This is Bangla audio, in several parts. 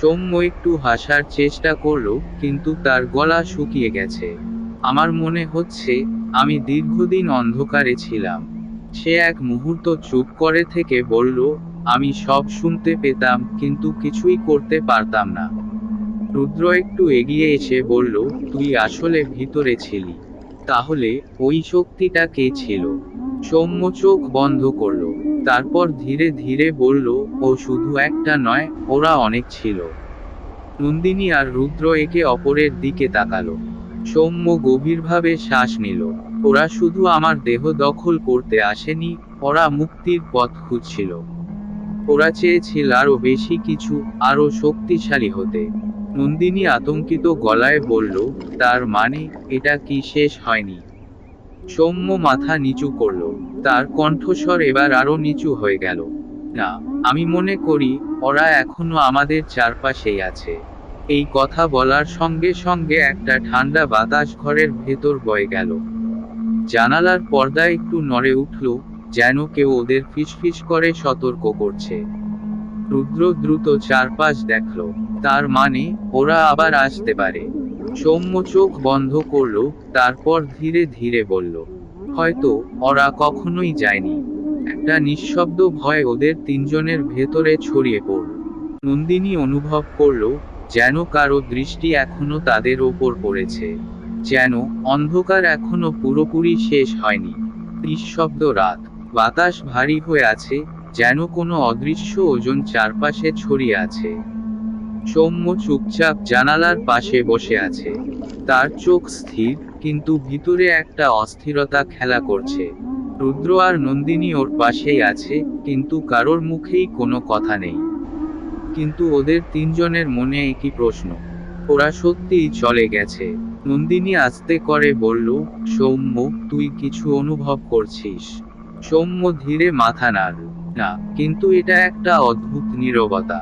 সৌম্য একটু হাসার চেষ্টা করলো, কিন্তু তার গলা শুকিয়ে গেছে। আমার মনে হচ্ছে আমি দীর্ঘদিন অন্ধকারে ছিলাম। সে এক মুহূর্ত চুপ করে থেকে বলল, আমি সব শুনতে পেতাম কিন্তু কিছুই করতে পারতাম না। রুদ্র একটু এগিয়ে এসে বলল, তুই আসলে ভিতরে ছিলি। তাহলে ওই শক্তিটা কে ছিল? সৌম্য চোখ বন্ধ করল। তারপর ধীরে ধীরে বলল, ও শুধু একটা নয়, ওরা অনেক ছিল। নন্দিনী আর রুদ্র একে অপরের দিকে তাকালো। সৌম্য গভীরভাবে শ্বাস নিল। ওরা শুধু আমার দেহ দখল করতে আসেনি, ওরা মুক্তির পথ খুঁজছিল। ওরা চেয়েছিল আরো বেশি কিছু, আরো শক্তিশালী হতে। নন্দিনী আতঙ্কিত গলায় বলল, তার মানে এটা কি শেষ হয়নি? সৌম্য মাথা নিচু করল। তার কণ্ঠস্বর এবার আরো নিচু হয়ে গেল। না, আমি মনে করি ওরা এখনো আমাদের চারপাশেই আছে। এই কথা বলার সঙ্গে সঙ্গে একটা ঠান্ডা বাতাস ঘরের ভেতর বয়ে গেল। জানালার পর্দা একটু নড়ে উঠল, যেন কেউ ওদের ফিসফিস করে সতর্ক করছে। রুদ্র দ্রুত চারপাশ দেখল। তার মানে ওরা আবার আসতে পারে। সৌম্য চোখ বন্ধ করল, তারপর ধীরে ধীরে বলল, হয়তো ওরা কখনোই যায়নি। একটা নিঃশব্দ ভয় ওদের তিনজনের ভেতরে ছড়িয়ে পড়ল। নন্দিনী অনুভব করল, যেন কারো দৃষ্টি এখনো তাদের ওপর পড়েছে। যেন অন্ধকার এখনো পুরোপুরি শেষ হয়নি। নিঃশব্দ রাত। বাতাস ভারী হয়ে আছে, যেন কোনো অদৃশ্য ওজন চারপাশে ছড়িয়ে আছে। সৌম্য চুপচাপ জানালার পাশে বসে আছে। তার চোখ স্থির, কিন্তু ভিতরে একটা অস্থিরতা খেলা করছে। রুদ্র আর নন্দিনী ওর পাশেই আছে, কিন্তু কারোর মুখেই কোনো কথা নেই। কিন্তু ওদের তিনজনের মনে একই প্রশ্ন, ওরা সত্যিই চলে গেছে? নন্দিনী আস্তে করে বলল, সৌম্য, তুই কিছু অনুভব করছিস? সৌম্য ধীরে মাথা নাড়ল। না, কিন্তু এটা একটা অদ্ভুত নীরবতা।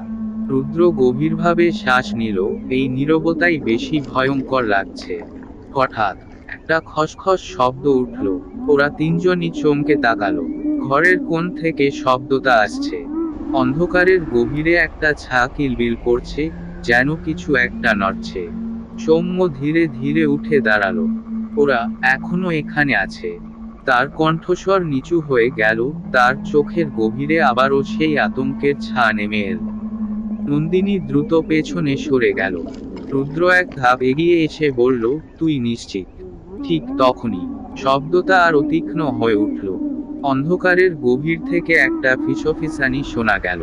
রুদ্র গভীরভাবে শ্বাস নিল। এই নীরবতাই বেশি ভয়ঙ্কর লাগছে। হঠাৎ একটা খসখস শব্দ উঠল। ওরা তিনজনই চমকে তাকালো। ঘরের কোণ থেকে শব্দটা আসছে। অন্ধকারের গভীরে একটা ছা কিলবিল করছে, যেন কিছু একটা নড়ছে। সৌম্য ধীরে ধীরে উঠে দাঁড়ালো। ওরা এখনো এখানে আছে। তার কণ্ঠস্বর নিচু হয়ে গেল, তার চোখের গভীরে আবারও সেই আতঙ্কের ছা নেমে এল। নন্দিনী দ্রুত পেছনে সরে গেল। রুদ্র এক ধাপ এগিয়ে এসে বলল, তুই নিশ্চিত? ঠিক তখনই শব্দটা আরো তীক্ষ্ণ হয়ে উঠল। অন্ধকারের গভীর থেকে একটা ফিসফিসানি শোনা গেল।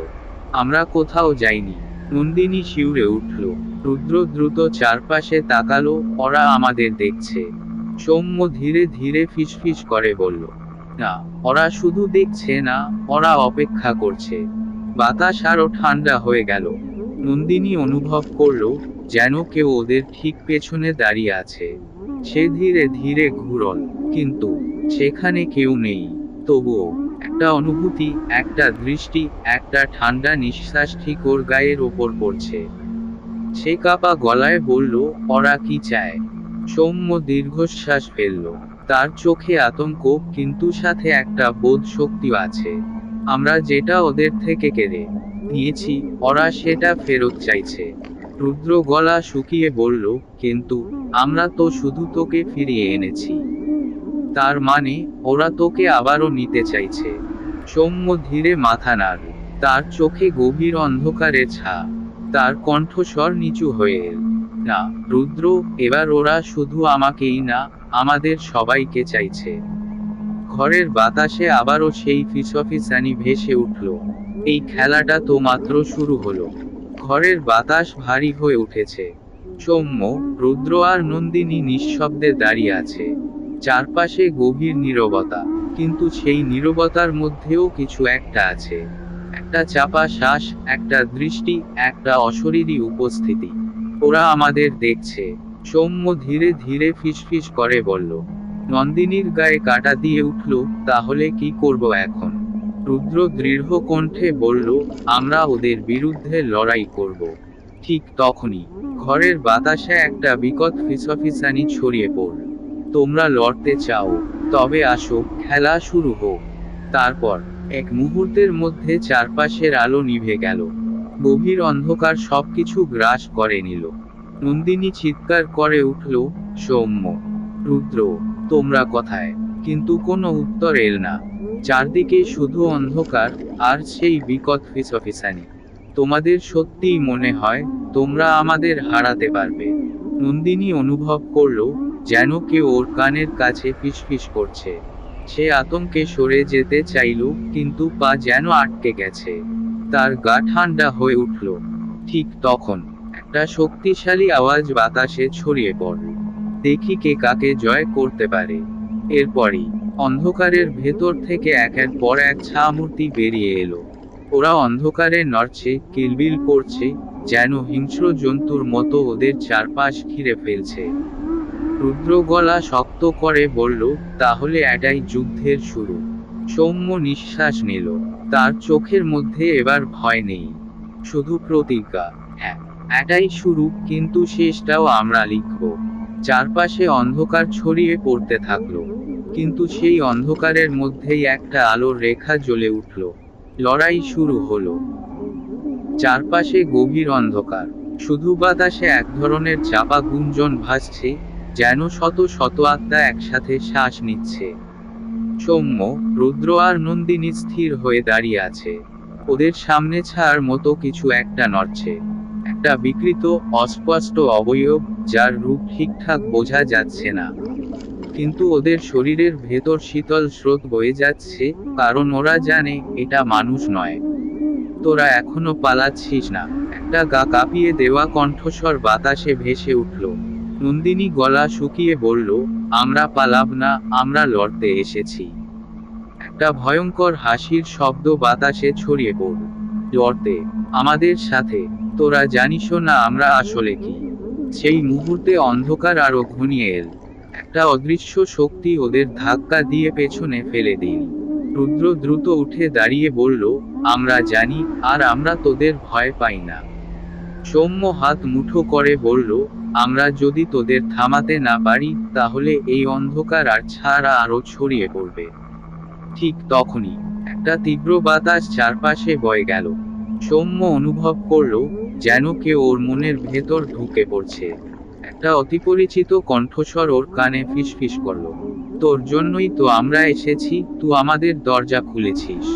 আমরা কোথাও যাইনি। নন্দিনী শিউরে উঠল। রুদ্র দ্রুত চারপাশে তাকালো, ওরা আমাদের দেখছে। সৌম্য ধীরে ধীরে ফিসফিস করে বলল, না, ওরা শুধু দেখছে না, ওরা অপেক্ষা করছে। বাতাস আরো ঠান্ডা হয়ে গেল। নন্দিনী অনুভব করল, যেন কেউ ওদের ঠিক পেছনে দাঁড়িয়ে আছে। সে ধীরে ধীরে ঘুরল, কিন্তু সেখানে কেউ নেই। তবুও একটা অনুভূতি, একটা দৃষ্টি, একটা ঠান্ডা নিঃশ্বাস ঠিক ওর গায়ের ওপর পড়ছে। সে কাঁপা গলায় বলল, ওরা কি চায়? সৌম্য দীর্ঘশ্বাস ফেলল। তার চোখে আতঙ্ক, কিন্তু সাথে একটা বোধ শক্তিও আছে। আমরা যেটা ওদের থেকে কেড়ে নিয়েছি, ওরা সেটা ফেরত চাইছে। রুদ্র গলা শুকিয়ে বলল, কিন্তু আমরা তো শুধু তোকে ফিরিয়ে এনেছি। তার মানে ওরা তোকে আবারও নিতে চাইছে। সৌম্য ধীরে মাথা নাড়ল। তার চোখে গভীর অন্ধকারের ছা। তার কণ্ঠস্বর নিচু হয়ে এল, না রুদ্র, এবার ওরা শুধু আমাকেই না, আমাদের সবাইকে চাইছে। ঘরের বাতাসে আবারও সেই ফিসফিসানি ভেসে উঠল। এই খেলাটা তো মাত্র শুরু হলো। ঘরের বাতাস ভারী হয়ে উঠেছে। সৌম্য, রুদ্র আর নন্দিনী নিঃশব্দে দাঁড়িয়ে আছে। চারপাশে গভীর নীরবতা, কিন্তু সেই নীরবতার মধ্যেও কিছু একটা আছে। একটা চাপা শ্বাস, একটা দৃষ্টি, একটা অশরীরী উপস্থিতি। ওরা আমাদের দেখছে। সৌম্য ধীরে ধীরে ফিসফিস করে বলল। নন্দিনীর গায়ে কাঁটা দিয়ে উঠল, তাহলে কি করব এখন? রুদ্র দৃঢ় কণ্ঠে বলল, আমরা ওদের বিরুদ্ধে লড়াই করব। ঠিক তখনই ঘরের বাতাসে একটা বিকট ফিসফিসানি ছড়িয়ে পড়ল। তোমরা লড়তে চাও? তবে আসো, খেলা শুরু হোক। তারপর এক মুহূর্তের মধ্যে চারপাশের আলো নিভে গেল। গভীর অন্ধকার সবকিছু গ্রাস করে নিল। নন্দিনী চিৎকার করে উঠল, সৌম্য, রুদ্র, তোমরা কোথায়? কিন্তু কোনো উত্তর এল না। চারদিকে শুধু অন্ধকার, আর সেই বিকট ফিসফিসানি। তোমাদের সত্যিই মনে হয় তোমরা আমাদের হারাতে পারবে? নন্দিনী অনুভব করল যেন কেউ ওর কানের কাছে ফিসফিস করছে। সে আতঙ্কে সরে যেতে চাইল, কিন্তু পা যেন আটকে গেছে। তার গা ঠান্ডা হয়ে উঠল। ঠিক তখন একটা শক্তিশালী আওয়াজ বাতাসে ছড়িয়ে পড়ল, দেখি কে কাকে জয় করতে পারে। এরপরই অন্ধকারের ভেতর থেকে একের পর এক ছামূর্তি বেরিয়ে এলো। ওরা অন্ধকারে নড়ছে, কিলবিল করছে, যেন হিংস্র জন্তুর মতো ওদের চারপাশ ঘিরে ফেলছে। রুদ্র গলা শক্ত করে বলল, তাহলে এটাই যুদ্ধের শুরু। সৌম্য নিঃশ্বাস নিল। তার চোখের মধ্যে এবার ভয় নেই, শুধু প্রতিজ্ঞা। হ্যাঁ, এটাই শুরু, কিন্তু শেষটাও আমরা লিখব। চারপাশে অন্ধকার ছড়িয়ে পড়তে থাকলো, কিন্তু সেই অন্ধকারের মধ্যেই একটা আলোর রেখা জ্বলে উঠল। লড়াই শুরু হলো। চারপাশে গভীর অন্ধকার, শুধু বাতাসে এক ধরনের চাপা গুঞ্জন ভাসছে, যেন শত শত আত্মা একসাথে শ্বাস নিচ্ছে। সৌম্য, রুদ্র আর নন্দিনী স্থির হয়ে দাঁড়িয়ে আছে। ওদের সামনে ছায়ার মতো কিছু একটা নড়ছে, একটা বিকৃত, অস্পষ্ট অবয়ব, যার রূপ ঠিকঠাক বোঝা যাচ্ছে না। কিন্তু ওদের শরীরের ভেতর শীতল স্রোত বয়ে যাচ্ছে, কারণ ওরা জানে এটা মানুষ নয়। তোরা এখনো পালাচ্ছিস না? একটা গা কাঁপিয়ে দেওয়া কণ্ঠস্বর বাতাসে ভেসে উঠল। নন্দিনী গলা শুকিয়ে বলল, আমরা পালাব না, আমরা লড়তে এসেছি। একটা ভয়ঙ্কর হাসির শব্দ বাতাসে ছড়িয়ে পড়ল। লড়তে? আমাদের সাথে? তোরা জানিসও না আমরা আসলে কি? সেই মুহূর্তে অন্ধকার আরো ঘনিয়ে এল। একটা অদৃশ্য শক্তি ওদের ধাক্কা দিয়ে পেছনে ফেলে দিল। রুদ্র দ্রুত উঠে দাঁড়িয়ে বলল, আমরা জানি, আর আমরা তোদের ভয় পাই না। সৌম্য হাত মুঠো করে বলল, আমরা যদি তোদের থামাতে না পারি, তাহলে এই অন্ধকার আর ছাড়া আরো ছড়িয়ে পড়বে। ঠিক তখনই একটা তীব্র বাতাস চারপাশে বয়ে গেল। সৌম্য অনুভব করল যেন কেউ ওর মনের ভেতর ঢুকে পড়ছে। একটা অতিপরিচিত কণ্ঠস্বর ওর কানে ফিসফিস করল, তোর জন্যই তো আমরা এসেছি, তুই আমাদের দরজা খুলেছিস।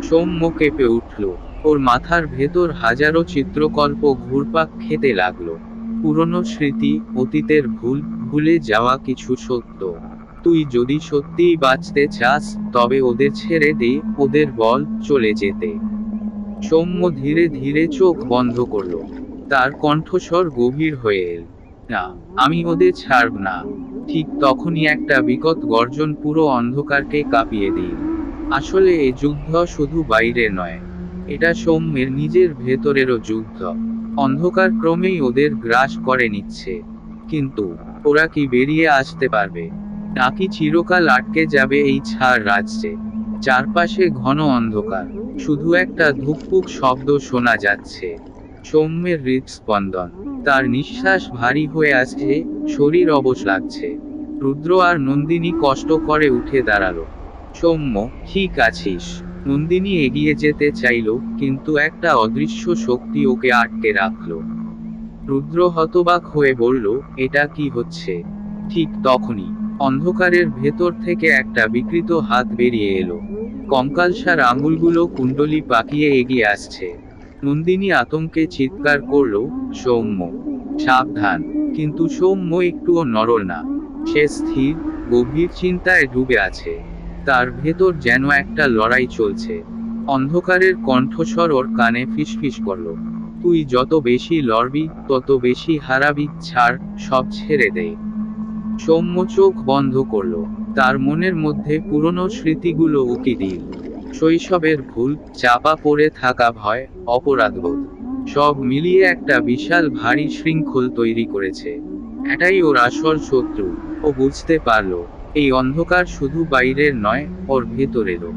সৌম্য কেঁপে উঠল। ওর মাথার ভেতর হাজারো চিত্রকল্প ঘুরপাক খেতে লাগলো। পুরনো স্মৃতি, অতীতের ভুল, ভুলে যাওয়া কিছু সত্য। তুই যদি সত্যিই বাঁচতে চাস, তবে ওদের ছেড়ে দে, ওদের বল চলে যেতে। সৌম্য ধীরে ধীরে চোখ বন্ধ করল। তার কণ্ঠস্বর গভীর হয়ে এল, না, আমি ওদের ছাড়ব না। ঠিক তখনই একটা বিকট গর্জন পুরো অন্ধকারকে কাঁপিয়ে দিল। আসলে এই যুদ্ধ শুধু বাইরে নয়, এটা সৌম্যের নিজের ভেতরেরও যুদ্ধ। অন্ধকার ক্রমেই ওদের গ্রাস করে নিচ্ছে। কিন্তু ওরা কি বেরিয়ে আসতে পারবে, নাকি চিরকাল আটকে যাবে এই ছাড় রাজ্যে? চারপাশে ঘন অন্ধকার, শুধু একটা ধুকপুক শব্দ শোনা যাচ্ছে। সৌম্যের হৃদস্পন্দন, তার নিঃশ্বাস ভারী হয়ে আসছে, শরীর অবশ লাগছে। রুদ্র আর নন্দিনী কষ্ট করে উঠে দাঁড়ালো। সৌম্য, ঠিক আছিস? নন্দিনী এগিয়ে যেতে চাইল, কিন্তু একটা অদৃশ্য শক্তি ওকে আটকে রাখল। রুদ্র হতবাক হয়ে বলল, এটা কি হচ্ছে? ঠিক তখনই অন্ধকারের ভেতর থেকে একটা বিকৃত হাত বেরিয়ে এলো। কঙ্কালসার আঙুলগুলো কুণ্ডলি পাকিয়ে এগিয়ে আসছে। নন্দিনী আতঙ্কে চিৎকার করল, সৌম্য, সাবধান! কিন্তু সৌম্য একটুও নড়ল না। সে স্থির, গভীর চিন্তায় ডুবে আছে। তার ভেতর যেন একটা লড়াই চলছে। অন্ধকারের কণ্ঠস্বর ওর কানে ফিসফিস করল, তুই যত বেশি লড়বি, তত বেশি হারাবি, ছাড়, সব ছেড়ে দে। সৌম্য চোখ বন্ধ করল। তার মনের মধ্যে পুরনো স্মৃতিগুলো উকি দিল। শৈশবের ভুল, চাপা পড়ে থাকা ভয়, অপরাধবোধ, সব মিলিয়ে একটা বিশাল ভারী শৃঙ্খল তৈরি করেছে। এটাই ওর আসল শত্রু। ও বুঝতে পারল, এই অন্ধকার শুধু বাইরের নয়, ওর ভেতরেরও।